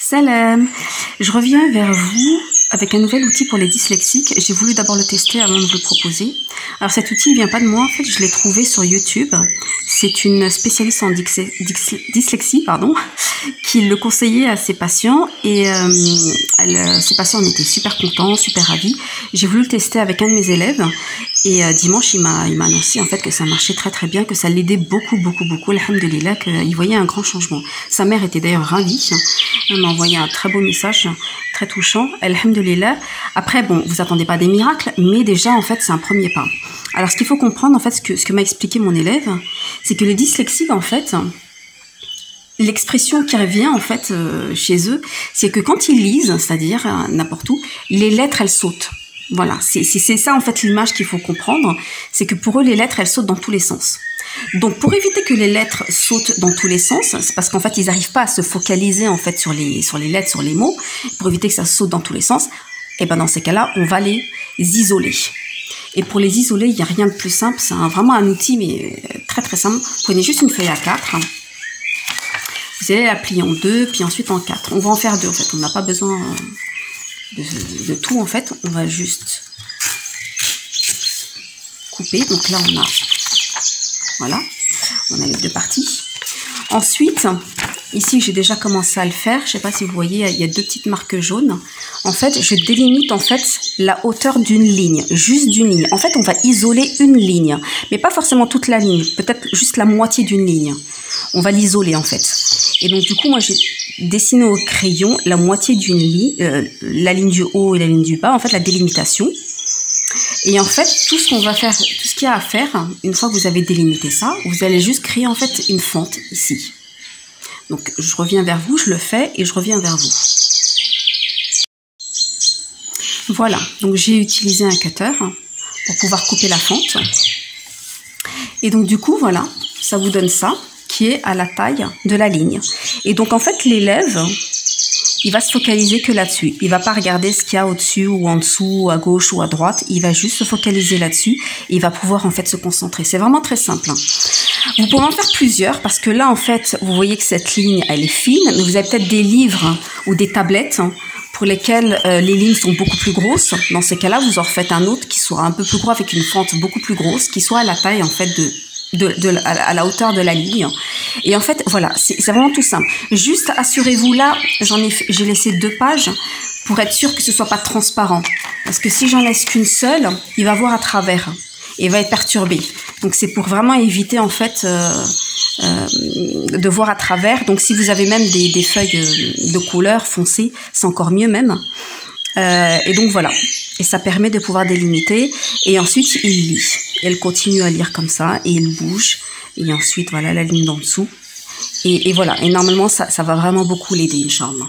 Salam, je reviens vers vous avec un nouvel outil pour les dyslexiques. J'ai voulu d'abord le tester avant de vous le proposer. Alors cet outil ne vient pas de moi, en fait je l'ai trouvé sur YouTube. C'est une spécialiste en dyslexie, qui le conseillait à ses patients et ses patients en étaient super contents, super ravis. J'ai voulu le tester avec un de mes élèves et dimanche il m'a annoncé en fait que ça marchait très bien, que ça l'aidait beaucoup, alhamdoulilah, qu'il voyait un grand changement. Sa mère était d'ailleurs ravie, elle m'a envoyé un très beau message, très touchant, alhamdoulilah. Après bon, vous attendez pas des miracles, mais déjà en fait c'est un premier pas. Alors ce qu'il faut comprendre en fait, ce que m'a expliqué mon élève, c'est que les dyslexiques en fait, l'expression qui revient en fait chez eux, c'est que quand ils lisent, c'est-à-dire n'importe où, les lettres elles sautent. Voilà, c'est ça en fait l'image qu'il faut comprendre, c'est que pour eux les lettres elles sautent dans tous les sens. Donc pour éviter que les lettres sautent dans tous les sens, c'est parce qu'en fait ils n'arrivent pas à se focaliser en fait sur les lettres, sur les mots, pour éviter que ça saute dans tous les sens, et ben dans ces cas-là on va les isoler. Et pour les isoler, il n'y a rien de plus simple, c'est vraiment un outil mais très simple. Vous prenez juste une feuille A4, vous allez la plier en deux, puis ensuite en quatre. On va en faire deux en fait, on n'a pas besoin de tout en fait, on va juste couper. Donc là on a, voilà, on a les deux parties. Ensuite, ici j'ai déjà commencé à le faire, je ne sais pas si vous voyez, il y a deux petites marques jaunes. En fait, je délimite en fait la hauteur d'une ligne, juste d'une ligne. En fait, on va isoler une ligne, mais pas forcément toute la ligne, peut-être juste la moitié d'une ligne. On va l'isoler en fait. Et donc du coup, moi j'ai dessiné au crayon la moitié d'une ligne, la ligne du haut et la ligne du bas, en fait la délimitation. Et en fait, tout ce qu'on va faire, tout ce qu'il y a à faire, une fois que vous avez délimité ça, vous allez juste créer en fait une fente ici. Donc je reviens vers vous, je le fais et je reviens vers vous. Voilà, donc j'ai utilisé un cutter pour pouvoir couper la fente. Et donc du coup, voilà, ça vous donne ça, qui est à la taille de la ligne. Et donc en fait, l'élève, il va se focaliser que là-dessus. Il va pas regarder ce qu'il y a au-dessus ou en dessous, à gauche ou à droite. Il va juste se focaliser là-dessus et il va pouvoir en fait se concentrer. C'est vraiment très simple. Vous pouvez en faire plusieurs parce que là, en fait, vous voyez que cette ligne, elle est fine. Mais vous avez peut-être des livres ou des tablettes pour lesquelles les lignes sont beaucoup plus grosses. Dans ces cas-là, vous en refaites un autre qui soit un peu plus gros avec une fente beaucoup plus grosse, qui soit à la taille en fait à la hauteur de la ligne. Et en fait, voilà, c'est vraiment tout simple. Juste assurez-vous là, j'ai laissé 2 pages pour être sûr que ce soit pas transparent. Parce que si j'en laisse qu'une seule, il va voir à travers et va être perturbé. Donc c'est pour vraiment éviter en fait de voir à travers. Donc si vous avez même des feuilles de couleur foncée, c'est encore mieux même. Et donc voilà, et ça permet de pouvoir délimiter. Et ensuite il lit, elle continue à lire comme ça et il bouge. Et ensuite voilà la ligne d'en dessous. Et voilà, et normalement ça va vraiment beaucoup l'aider, Inch'Allah.